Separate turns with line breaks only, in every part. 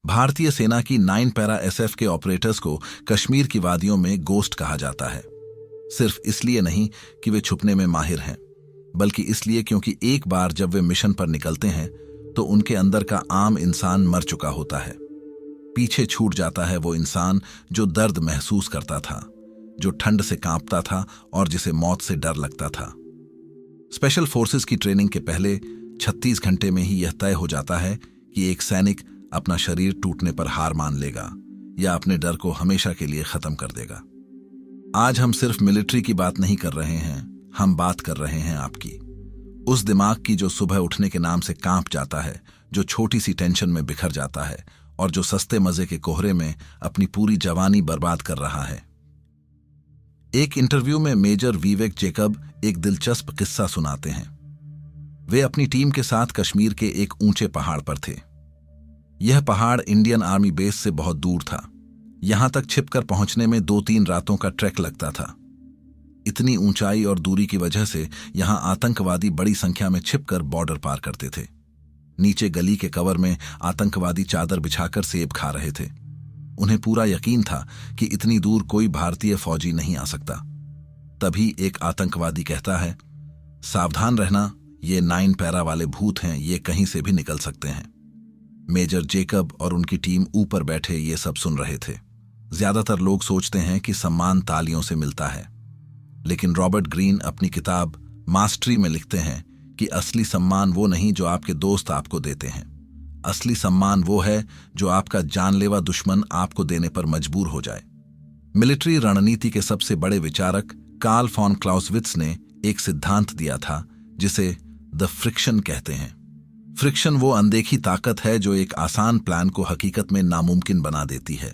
भारतीय सेना की 9 पैरा एसएफ के ऑपरेटर्स को कश्मीर की वादियों में गोस्ट कहा जाता है। सिर्फ इसलिए नहीं कि वे छुपने में माहिर हैं, बल्कि इसलिए क्योंकि एक बार जब वे मिशन पर निकलते हैं तो उनके अंदर का आम इंसान मर चुका होता है। पीछे छूट जाता है वो इंसान जो दर्द महसूस करता था, जो ठंड से कांपता था और जिसे मौत से डर लगता था। स्पेशल फोर्सेस की ट्रेनिंग के पहले 36 घंटे में ही यह तय हो जाता है कि एक सैनिक अपना शरीर टूटने पर हार मान लेगा या अपने डर को हमेशा के लिए खत्म कर देगा। आज हम सिर्फ मिलिट्री की बात नहीं कर रहे हैं, हम बात कर रहे हैं आपकी उस दिमाग की जो सुबह उठने के नाम से कांप जाता है, जो छोटी सी टेंशन में बिखर जाता है और जो सस्ते मजे के कोहरे में अपनी पूरी जवानी बर्बाद कर रहा है। एक इंटरव्यू में मेजर विवेक जैकब एक दिलचस्प किस्सा सुनाते हैं। वे अपनी टीम के साथ कश्मीर के एक ऊंचे पहाड़ पर थे। यह पहाड़ इंडियन आर्मी बेस से बहुत दूर था। यहां तक छिपकर पहुंचने में 2-3 रातों का ट्रैक लगता था। इतनी ऊंचाई और दूरी की वजह से यहां आतंकवादी बड़ी संख्या में छिपकर बॉर्डर पार करते थे। नीचे गली के कवर में आतंकवादी चादर बिछाकर सेब खा रहे थे। उन्हें पूरा यकीन था कि इतनी दूर कोई भारतीय फौजी नहीं आ सकता। तभी एक आतंकवादी कहता है, सावधान रहना, ये 9 पैरा वाले भूत हैं, ये कहीं से भी निकल सकते हैं। मेजर जैकब और उनकी टीम ऊपर बैठे ये सब सुन रहे थे। ज्यादातर लोग सोचते हैं कि सम्मान तालियों से मिलता है, लेकिन रॉबर्ट ग्रीन अपनी किताब मास्टरी में लिखते हैं कि असली सम्मान वो नहीं जो आपके दोस्त आपको देते हैं। असली सम्मान वो है जो आपका जानलेवा दुश्मन आपको देने पर मजबूर हो जाए। मिलिट्री रणनीति के सबसे बड़े विचारक कार्ल फॉन क्लाउसविट्स ने एक सिद्धांत दिया था जिसे द फ्रिक्शन कहते हैं। फ्रिक्शन वो अनदेखी ताकत है जो एक आसान प्लान को हकीकत में नामुमकिन बना देती है।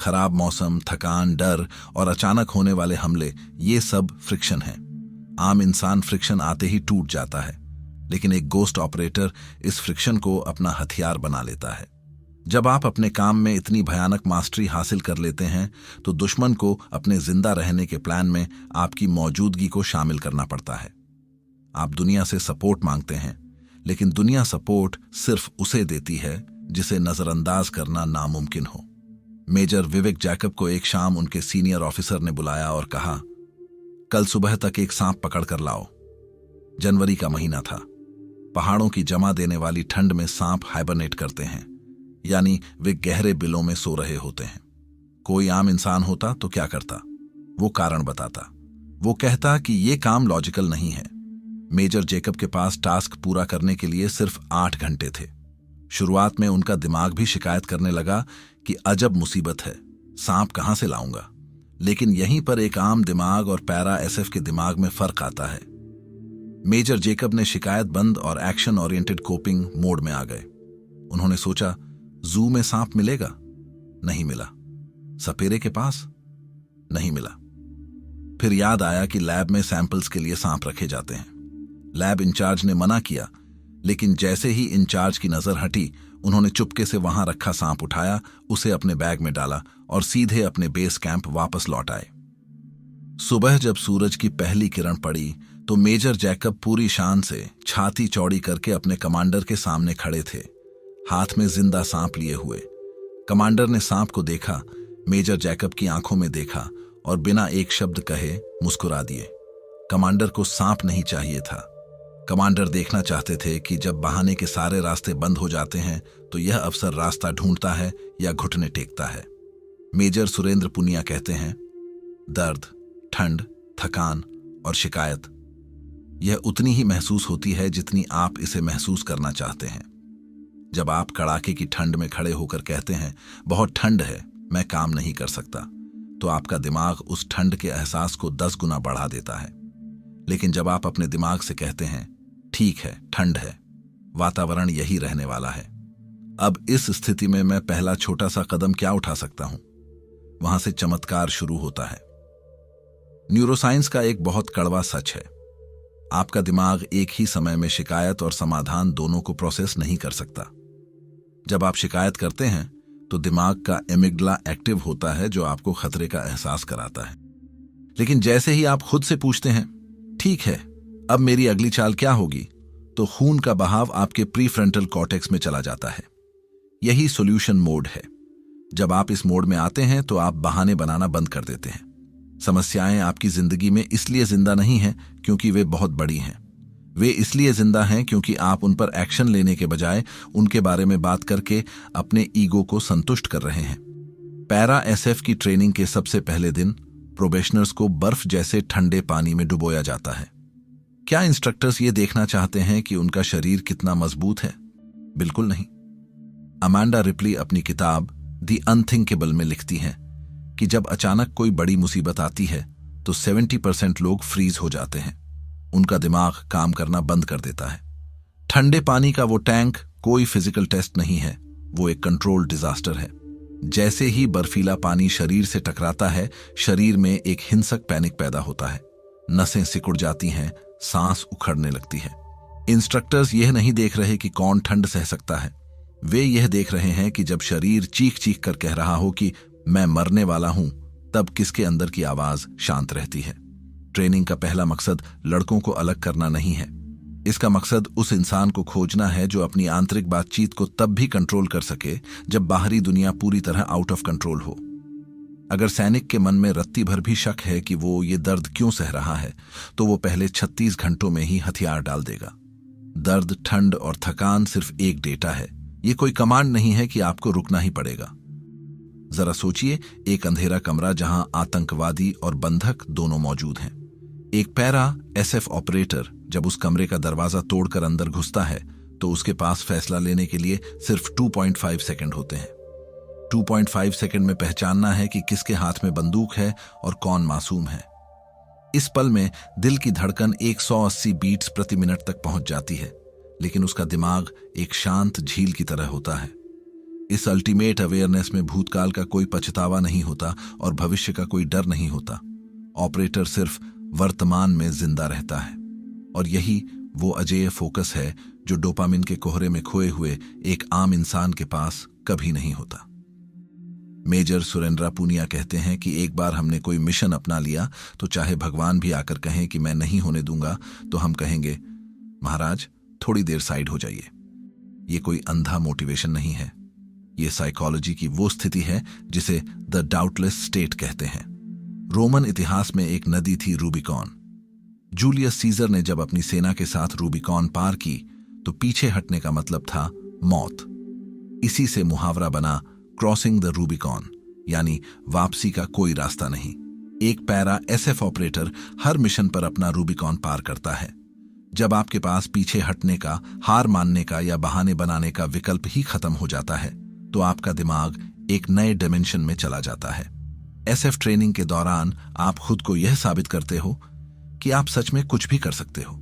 खराब मौसम, थकान, डर और अचानक होने वाले हमले, ये सब फ्रिक्शन है। आम इंसान फ्रिक्शन आते ही टूट जाता है, लेकिन एक गोस्ट ऑपरेटर इस फ्रिक्शन को अपना हथियार बना लेता है। जब आप अपने काम में इतनी भयानक मास्टरी हासिल कर लेते हैं तो दुश्मन को अपने जिंदा रहने के प्लान में आपकी मौजूदगी को शामिल करना पड़ता है। आप दुनिया से सपोर्ट मांगते हैं, लेकिन दुनिया सपोर्ट सिर्फ उसे देती है जिसे नजरअंदाज करना नामुमकिन हो। मेजर विवेक जैकब को एक शाम उनके सीनियर ऑफिसर ने बुलाया और कहा, कल सुबह तक एक सांप पकड़ कर लाओ। जनवरी का महीना था। पहाड़ों की जमा देने वाली ठंड में सांप हाइबरनेट करते हैं, यानी वे गहरे बिलों में सो रहे होते हैं। कोई आम इंसान होता तो क्या करता? वो कारण बताता। वो कहता कि ये काम लॉजिकल नहीं है। मेजर जैकब के पास टास्क पूरा करने के लिए सिर्फ 8 घंटे थे। शुरुआत में उनका दिमाग भी शिकायत करने लगा कि अजब मुसीबत है, सांप कहां से लाऊंगा। लेकिन यहीं पर एक आम दिमाग और पैरा एसएफ के दिमाग में फर्क आता है। मेजर जैकब ने शिकायत बंद और एक्शन ओरिएंटेड कोपिंग मोड में आ गए। उन्होंने सोचा, जू में सांप मिलेगा? नहीं मिला। सपेरे के पास? नहीं मिला। फिर याद आया कि लैब में सैंपल्स के लिए सांप रखे जाते हैं। लैब इंचार्ज ने मना किया, लेकिन जैसे ही इंचार्ज की नजर हटी, उन्होंने चुपके से वहां रखा सांप उठाया, उसे अपने बैग में डाला और सीधे अपने बेस कैंप वापस लौट आए। सुबह जब सूरज की पहली किरण पड़ी तो मेजर जैकब पूरी शान से छाती चौड़ी करके अपने कमांडर के सामने खड़े थे, हाथ में जिंदा सांप लिए हुए। कमांडर ने सांप को देखा, मेजर जैकब की आंखों में देखा और बिना एक शब्द कहे मुस्कुरा दिए। कमांडर को सांप नहीं चाहिए था। कमांडर देखना चाहते थे कि जब बहाने के सारे रास्ते बंद हो जाते हैं तो यह अफसर रास्ता ढूंढता है या घुटने टेकता है। मेजर सुरेंद्र पुनिया कहते हैं, दर्द, ठंड, थकान और शिकायत, यह उतनी ही महसूस होती है जितनी आप इसे महसूस करना चाहते हैं। जब आप कड़ाके की ठंड में खड़े होकर कहते हैं, बहुत ठंड है, मैं काम नहीं कर सकता, तो आपका दिमाग उस ठंड के एहसास को 10 गुना बढ़ा देता है। लेकिन जब आप अपने दिमाग से कहते हैं, ठीक है, ठंड है, वातावरण यही रहने वाला है, अब इस स्थिति में मैं पहला छोटा सा कदम क्या उठा सकता हूं, वहां से चमत्कार शुरू होता है। न्यूरोसाइंस का एक बहुत कड़वा सच है, आपका दिमाग एक ही समय में शिकायत और समाधान दोनों को प्रोसेस नहीं कर सकता। जब आप शिकायत करते हैं तो दिमाग का एमिग्डला एक्टिव होता है जो आपको खतरे का एहसास कराता है। लेकिन जैसे ही आप खुद से पूछते हैं, ठीक है, अब मेरी अगली चाल क्या होगी, तो खून का बहाव आपके प्रीफ्रंटल कॉर्टेक्स में चला जाता है। यही सॉल्यूशन मोड है। जब आप इस मोड में आते हैं तो आप बहाने बनाना बंद कर देते हैं। समस्याएं आपकी जिंदगी में इसलिए जिंदा नहीं हैं क्योंकि वे बहुत बड़ी हैं। वे इसलिए जिंदा हैं क्योंकि आप उन पर एक्शन लेने के बजाय उनके बारे में बात करके अपने ईगो को संतुष्ट कर रहे हैं। पैरा एसएफ की ट्रेनिंग के सबसे पहले दिन प्रोबेशनर्स को बर्फ जैसे ठंडे पानी में डुबोया जाता है। क्या इंस्ट्रक्टर्स ये देखना चाहते हैं कि उनका शरीर कितना मजबूत है? बिल्कुल नहीं। अमांडा रिप्ली अपनी किताब द अनथिंकेबल में लिखती हैं कि जब अचानक कोई बड़ी मुसीबत आती है तो 70% लोग फ्रीज हो जाते हैं। उनका दिमाग काम करना बंद कर देता है। ठंडे पानी का वो टैंक कोई फिजिकल टेस्ट नहीं है, वो एक कंट्रोल डिजास्टर है। जैसे ही बर्फीला पानी शरीर से टकराता है, शरीर में एक हिंसक पैनिक पैदा होता है। नसें सिकुड़ जाती हैं, सांस उखड़ने लगती है। इंस्ट्रक्टर्स यह नहीं देख रहे कि कौन ठंड सह सकता है, वे यह देख रहे हैं कि जब शरीर चीख चीख कर कह रहा हो कि मैं मरने वाला हूं, तब किसके अंदर की आवाज शांत रहती है। ट्रेनिंग का पहला मकसद लड़कों को अलग करना नहीं है। इसका मकसद उस इंसान को खोजना है जो अपनी आंतरिक बातचीत को तब भी कंट्रोल कर सके जब बाहरी दुनिया पूरी तरह आउट ऑफ कंट्रोल हो। अगर सैनिक के मन में रत्ती भर भी शक है कि वो ये दर्द क्यों सह रहा है, तो वो पहले 36 घंटों में ही हथियार डाल देगा। दर्द, ठंड और थकान सिर्फ एक डेटा है, ये कोई कमांड नहीं है कि आपको रुकना ही पड़ेगा। जरा सोचिए, एक अंधेरा कमरा जहां आतंकवादी और बंधक दोनों मौजूद हैं। एक पैरा एसएफ ऑपरेटर जब उस कमरे का दरवाजा तोड़कर अंदर घुसता है तो उसके पास फैसला लेने के लिए सिर्फ 2.5 सेकंड होते हैं। 2.5 सेकंड में पहचानना है कि किसके हाथ में बंदूक है और कौन मासूम है। इस पल में दिल की धड़कन 180 बीट्स प्रति मिनट तक पहुंच जाती है, लेकिन उसका दिमाग एक शांत झील की तरह होता है। इस अल्टीमेट अवेयरनेस में भूतकाल का कोई पछतावा नहीं होता और भविष्य का कोई डर नहीं होता। ऑपरेटर सिर्फ वर्तमान में जिंदा रहता है, और यही वो अजेय फोकस है जो डोपामिन के कोहरे में खोए हुए एक आम इंसान के पास कभी नहीं होता। मेजर सुरेंद्रा पूनिया कहते हैं कि एक बार हमने कोई मिशन अपना लिया तो चाहे भगवान भी आकर कहें कि मैं नहीं होने दूंगा, तो हम कहेंगे, महाराज थोड़ी देर साइड हो जाइए। ये कोई अंधा मोटिवेशन नहीं है, ये साइकोलॉजी की वो स्थिति है जिसे द डाउटलेस स्टेट कहते हैं। रोमन इतिहास में एक नदी थी, रूबिकॉन। जूलियस सीजर ने जब अपनी सेना के साथ रूबिकॉन पार की तो पीछे हटने का मतलब था मौत। इसी से मुहावरा बना क्रॉसिंग द रूबिकॉन, यानी वापसी का कोई रास्ता नहीं। एक पैरा एसएफ ऑपरेटर हर मिशन पर अपना रूबिकॉन पार करता है। जब आपके पास पीछे हटने का, हार मानने का या बहाने बनाने का विकल्प ही खत्म हो जाता है, तो आपका दिमाग एक नए डायमेंशन में चला जाता है। एसएफ ट्रेनिंग के दौरान आप खुद को यह साबित करते हो कि आप सच में कुछ भी कर सकते हो।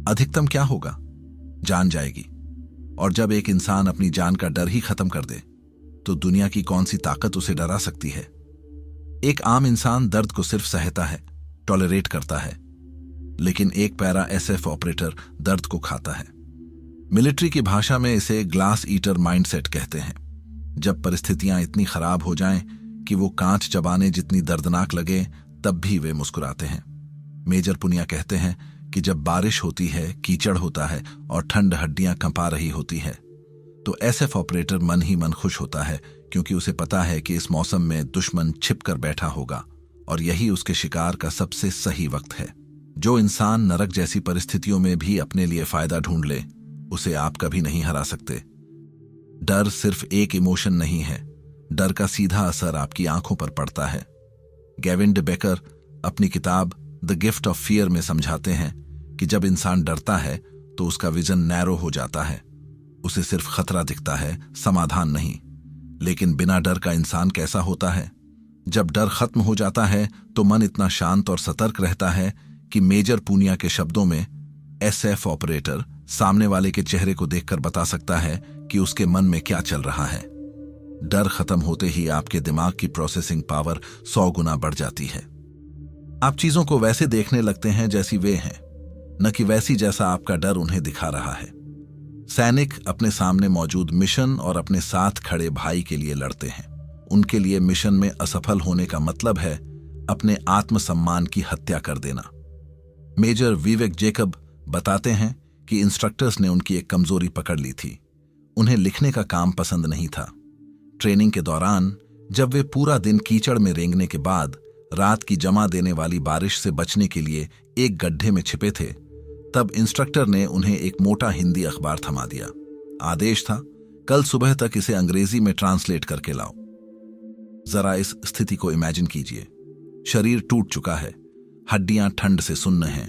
अधिकतम क्या होगा? जान जाएगी। और जब एक इंसान अपनी जान का डर ही खत्म कर दे, तो दुनिया की कौन सी ताकत उसे डरा सकती है? एक आम इंसान दर्द को सिर्फ सहता है, टॉलरेट करता है, लेकिन एक पैरा एसएफ ऑपरेटर दर्द को खाता है। मिलिट्री की भाषा में इसे ग्लास ईटर माइंडसेट कहते हैं। जब परिस्थितियां इतनी खराब हो जाएं कि वो कांच चबाने जितनी दर्दनाक लगे, तब भी वे मुस्कुराते हैं। मेजर पुनिया कहते हैं कि जब बारिश होती है, कीचड़ होता है और ठंड हड्डियां कंपा रही होती है, तो एसएफ ऑपरेटर मन ही मन खुश होता है, क्योंकि उसे पता है कि इस मौसम में दुश्मन छिप कर बैठा होगा और यही उसके शिकार का सबसे सही वक्त है। जो इंसान नरक जैसी परिस्थितियों में भी अपने लिए फायदा ढूंढ ले, उसे आप कभी नहीं हरा सकते। डर सिर्फ एक इमोशन नहीं है, डर का सीधा असर आपकी आंखों पर पड़ता है। गेविन डेबेकर अपनी किताब द गिफ्ट ऑफ फियर में समझाते हैं कि जब इंसान डरता है तो उसका विजन नैरो हो जाता है, उसे सिर्फ खतरा दिखता है, समाधान नहीं। लेकिन बिना डर का इंसान कैसा होता है? जब डर खत्म हो जाता है तो मन इतना शांत और सतर्क रहता है कि मेजर पूनिया के शब्दों में एसएफ ऑपरेटर सामने वाले के चेहरे को देखकर बता सकता है कि उसके मन में क्या चल रहा है। डर खत्म होते ही आपके दिमाग की प्रोसेसिंग पावर 100 गुना बढ़ जाती है। आप चीजों को वैसे देखने लगते हैं जैसी वे हैं, न कि वैसी जैसा आपका डर उन्हें दिखा रहा है। सैनिक अपने सामने मौजूद मिशन और अपने साथ खड़े भाई के लिए लड़ते हैं। उनके लिए मिशन में असफल होने का मतलब है अपने आत्मसम्मान की हत्या कर देना। मेजर विवेक जेकब बताते हैं कि इंस्ट्रक्टर्स ने उनकी एक कमजोरी पकड़ ली थी। उन्हें लिखने का काम पसंद नहीं था। ट्रेनिंग के दौरान जब वे पूरा दिन कीचड़ में रेंगने के बाद रात की जमा देने वाली बारिश से बचने के लिए एक गड्ढे में छिपे थे, तब इंस्ट्रक्टर ने उन्हें एक मोटा हिंदी अखबार थमा दिया। आदेश था, कल सुबह तक इसे अंग्रेजी में ट्रांसलेट करके लाओ। जरा इस स्थिति को इमेजिन कीजिए। शरीर टूट चुका है, हड्डियां ठंड से सुन्न हैं,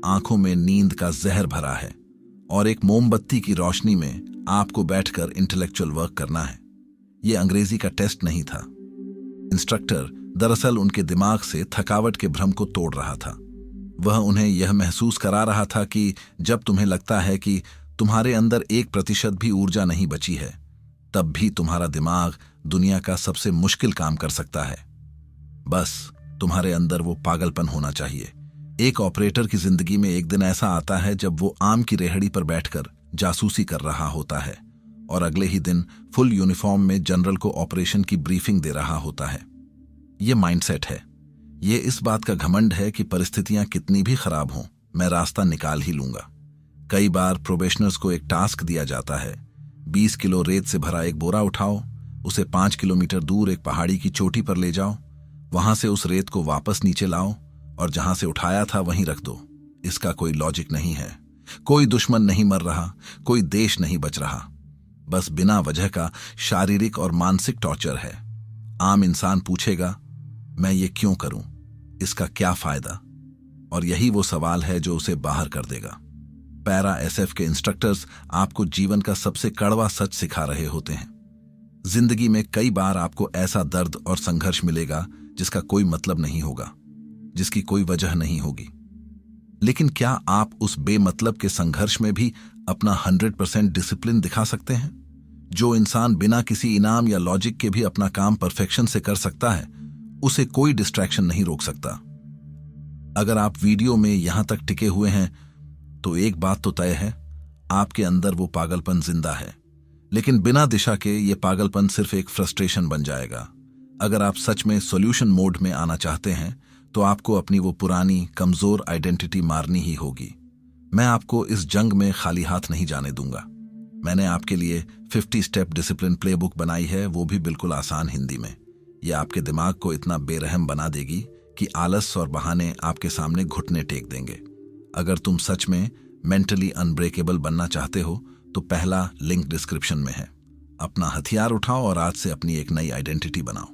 आंखों में नींद का जहर भरा है और एक मोमबत्ती की रोशनी में आपको बैठकर इंटेलेक्चुअल वर्क करना है। यह अंग्रेजी का टेस्ट नहीं था। इंस्ट्रक्टर दरअसल उनके दिमाग से थकावट के भ्रम को तोड़ रहा था। वह उन्हें यह महसूस करा रहा था कि जब तुम्हें लगता है कि तुम्हारे अंदर 1% भी ऊर्जा नहीं बची है, तब भी तुम्हारा दिमाग दुनिया का सबसे मुश्किल काम कर सकता है। बस तुम्हारे अंदर वो पागलपन होना चाहिए। एक ऑपरेटर की जिंदगी में एक दिन ऐसा आता है जब वो आम की रेहड़ी पर बैठकर जासूसी कर रहा होता है और अगले ही दिन फुल यूनिफॉर्म में जनरल को ऑपरेशन की ब्रीफिंग दे रहा होता है। ये माइंडसेट है। ये इस बात का घमंड है कि परिस्थितियां कितनी भी खराब हों, मैं रास्ता निकाल ही लूंगा। कई बार प्रोबेशनर्स को एक टास्क दिया जाता है, 20 किलो रेत से भरा एक बोरा उठाओ, उसे 5 किलोमीटर दूर एक पहाड़ी की चोटी पर ले जाओ, वहां से उस रेत को वापस नीचे लाओ और जहां से उठाया था वहीं रख दो। इसका कोई लॉजिक नहीं है। कोई दुश्मन नहीं मर रहा, कोई देश नहीं बच रहा, बस बिना वजह का शारीरिक और मानसिक टॉर्चर है। आम इंसान पूछेगा, मैं ये क्यों करूं, इसका क्या फायदा? और यही वो सवाल है जो उसे बाहर कर देगा। पैरा एसएफ के इंस्ट्रक्टर्स आपको जीवन का सबसे कड़वा सच सिखा रहे होते हैं। जिंदगी में कई बार आपको ऐसा दर्द और संघर्ष मिलेगा जिसका कोई मतलब नहीं होगा, जिसकी कोई वजह नहीं होगी। लेकिन क्या आप उस बेमतलब के संघर्ष में भी अपना 100% डिसिप्लिन दिखा सकते हैं? जो इंसान बिना किसी इनाम या लॉजिक के भी अपना काम परफेक्शन से कर सकता है, उसे कोई डिस्ट्रैक्शन नहीं रोक सकता। अगर आप वीडियो में यहां तक टिके हुए हैं तो एक बात तो तय है, आपके अंदर वो पागलपन जिंदा है। लेकिन बिना दिशा के ये पागलपन सिर्फ एक फ्रस्ट्रेशन बन जाएगा। अगर आप सच में सॉल्यूशन मोड में आना चाहते हैं तो आपको अपनी वो पुरानी कमजोर आइडेंटिटी मारनी ही होगी। मैं आपको इस जंग में खाली हाथ नहीं जाने दूंगा। मैंने आपके लिए 50 स्टेप डिसिप्लिन प्लेबुक बनाई है, वो भी बिल्कुल आसान हिंदी में। यह आपके दिमाग को इतना बेरहम बना देगी कि आलस और बहाने आपके सामने घुटने टेक देंगे। अगर तुम सच में मेंटली अनब्रेकेबल बनना चाहते हो तो पहला लिंक डिस्क्रिप्शन में है। अपना हथियार उठाओ और आज से अपनी एक नई आइडेंटिटी बनाओ।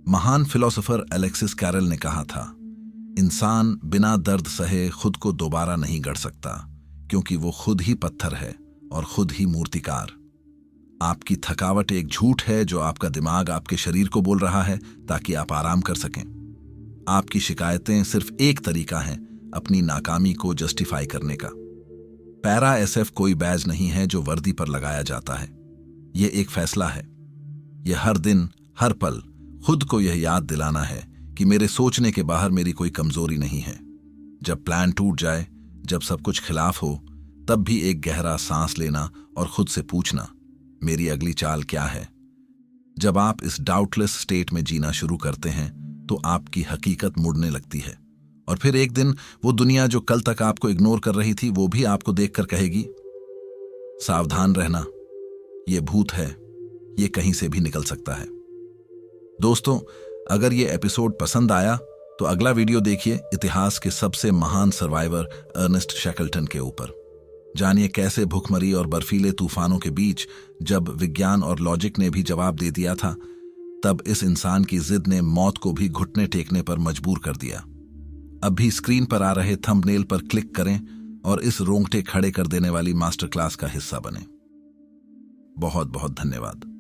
महान फिलोसोफर एलेक्सिस कैरल ने कहा था, इंसान बिना दर्द सहे खुद को दोबारा नहीं गढ़ सकता, क्योंकि वो खुद ही पत्थर है और खुद ही मूर्तिकार। आपकी थकावट एक झूठ है जो आपका दिमाग आपके शरीर को बोल रहा है ताकि आप आराम कर सकें। आपकी शिकायतें सिर्फ एक तरीका है अपनी नाकामी को जस्टिफाई करने का। पैरा एसएफ कोई बैज नहीं है जो वर्दी पर लगाया जाता है। यह एक फैसला है। यह हर दिन हर पल खुद को यह याद दिलाना है कि मेरे सोचने के बाहर मेरी कोई कमजोरी नहीं है। जब प्लान टूट जाए, जब सब कुछ खिलाफ हो, तब भी एक गहरा सांस लेना और खुद से पूछना, मेरी अगली चाल क्या है? जब आप इस डाउटलेस स्टेट में जीना शुरू करते हैं तो आपकी हकीकत मुड़ने लगती है और फिर एक दिन वो दुनिया जो कल तक आपको इग्नोर कर रही थी वो भी आपको देखकर कहेगी, सावधान रहना, ये भूत है, ये कहीं से भी निकल सकता है। दोस्तों, अगर ये एपिसोड पसंद आया तो अगला वीडियो देखिए इतिहास के सबसे महान सर्वाइवर अर्नेस्ट शैकल्टन के ऊपर। जानिए कैसे भूखमरी और बर्फीले तूफानों के बीच जब विज्ञान और लॉजिक ने भी जवाब दे दिया था, तब इस इंसान की जिद ने मौत को भी घुटने टेकने पर मजबूर कर दिया। अभी स्क्रीन पर आ रहे थंबनेल पर क्लिक करें और इस रोंगटे खड़े कर देने वाली मास्टर क्लास का हिस्सा बने। बहुत बहुत धन्यवाद।